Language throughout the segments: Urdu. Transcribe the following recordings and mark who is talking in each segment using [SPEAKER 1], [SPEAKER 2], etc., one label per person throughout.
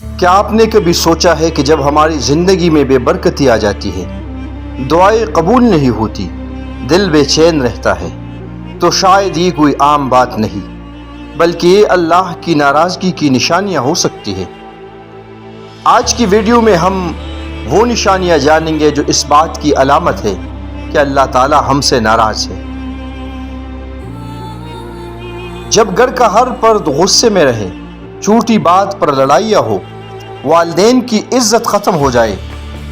[SPEAKER 1] کیا آپ نے کبھی سوچا ہے کہ جب ہماری زندگی میں بے برکتی آ جاتی ہے، دعائیں قبول نہیں ہوتی، دل بے چین رہتا ہے، تو شاید یہ کوئی عام بات نہیں بلکہ یہ اللہ کی ناراضگی کی نشانیاں ہو سکتی ہے۔ آج کی ویڈیو میں ہم وہ نشانیاں جانیں گے جو اس بات کی علامت ہے کہ اللہ تعالی ہم سے ناراض ہے۔ جب گھر کا ہر فرد غصے میں رہے، چھوٹی بات پر لڑائیاں ہو، والدین کی عزت ختم ہو جائے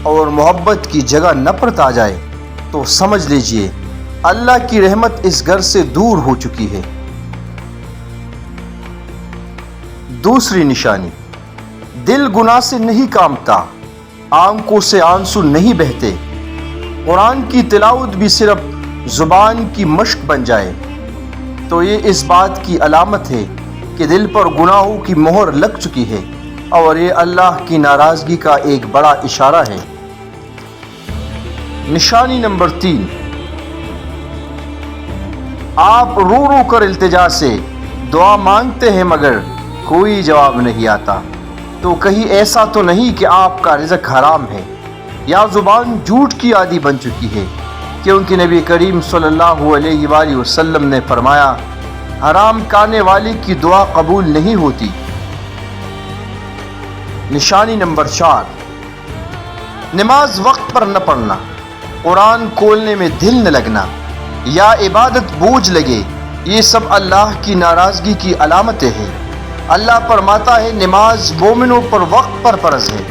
[SPEAKER 1] اور محبت کی جگہ نفرت آ جائے، تو سمجھ لیجئے اللہ کی رحمت اس گھر سے دور ہو چکی ہے۔ دوسری نشانی، دل گناہ سے نہیں کانپتا، آنکھوں سے آنسو نہیں بہتے، قرآن کی تلاوت بھی صرف زبان کی مشق بن جائے، تو یہ اس بات کی علامت ہے کہ دل پر گناہوں کی مہر لگ چکی ہے اور یہ اللہ کی ناراضگی کا ایک بڑا اشارہ ہے۔ نشانی نمبر 3، آپ رو رو کر التجا سے دعا مانگتے ہیں مگر کوئی جواب نہیں آتا، تو کہیں ایسا تو نہیں کہ آپ کا رزق حرام ہے یا زبان جھوٹ کی عادی بن چکی ہے، کیونکہ نبی کریم صلی اللہ علیہ وآلہ وسلم نے فرمایا، حرام کھانے والے کی دعا قبول نہیں ہوتی۔ نشانی نمبر 4، نماز وقت پر نہ پڑھنا، قرآن کھولنے میں دل نہ لگنا یا عبادت بوجھ لگے، یہ سب اللہ کی ناراضگی کی علامتیں ہیں۔ اللہ فرماتا ہے، نماز مومنوں پر وقت پر فرض ہے۔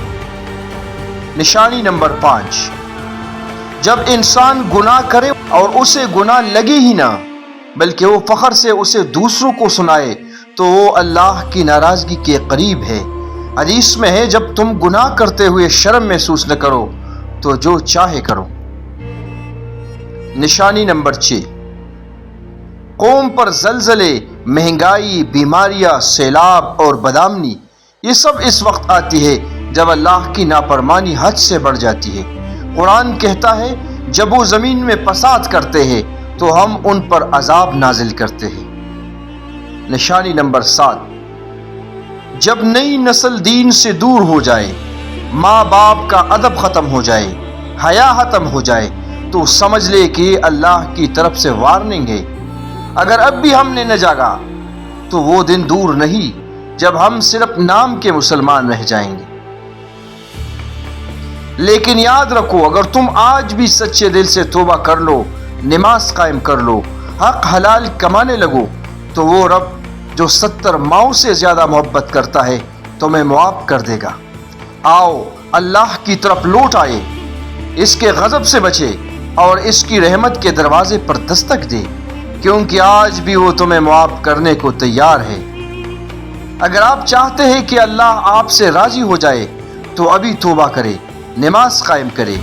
[SPEAKER 1] نشانی نمبر 5، جب انسان گناہ کرے اور اسے گناہ لگے ہی نہ بلکہ وہ فخر سے اسے دوسروں کو سنائے، تو وہ اللہ کی ناراضگی کے قریب ہے۔ حدیث میں ہے، جب تم گناہ کرتے ہوئے شرم محسوس نہ کرو تو جو چاہے کرو۔ نشانی نمبر 6، قوم پر زلزلے، مہنگائی، بیماریاں، سیلاب اور بدامنی، یہ سب اس وقت آتی ہے جب اللہ کی نافرمانی حد سے بڑھ جاتی ہے۔ قرآن کہتا ہے، جب وہ زمین میں فساد کرتے ہیں تو ہم ان پر عذاب نازل کرتے ہیں۔ نشانی نمبر 7، جب نئی نسل دین سے دور ہو جائے، ماں باپ کا ادب ختم ہو جائے، حیا ختم ہو جائے، تو سمجھ لے کہ یہ اللہ کی طرف سے وارننگ ہے۔ اگر اب بھی ہم نے نہ جاگا تو وہ دن دور نہیں جب ہم صرف نام کے مسلمان رہ جائیں گے۔ لیکن یاد رکھو، اگر تم آج بھی سچے دل سے توبہ کر لو، نماز قائم کر لو، حق حلال کمانے لگو، تو وہ رب جو 70 ماؤں سے زیادہ محبت کرتا ہے تمہیں معاف کر دے گا۔ آؤ اللہ کی طرف لوٹ آئے، اس کے غضب سے بچے اور اس کی رحمت کے دروازے پر دستک دے، کیونکہ آج بھی وہ تمہیں معاف کرنے کو تیار ہے۔ اگر آپ چاہتے ہیں کہ اللہ آپ سے راضی ہو جائے تو ابھی توبہ کرے، نماز قائم کرے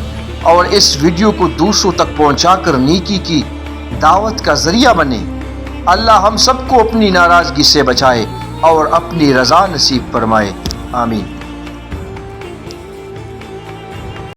[SPEAKER 1] اور اس ویڈیو کو دوسروں تک پہنچا کر نیکی کی دعوت کا ذریعہ بنے۔ اللہ ہم سب کو اپنی ناراضگی سے بچائے اور اپنی رضا نصیب فرمائے، آمین۔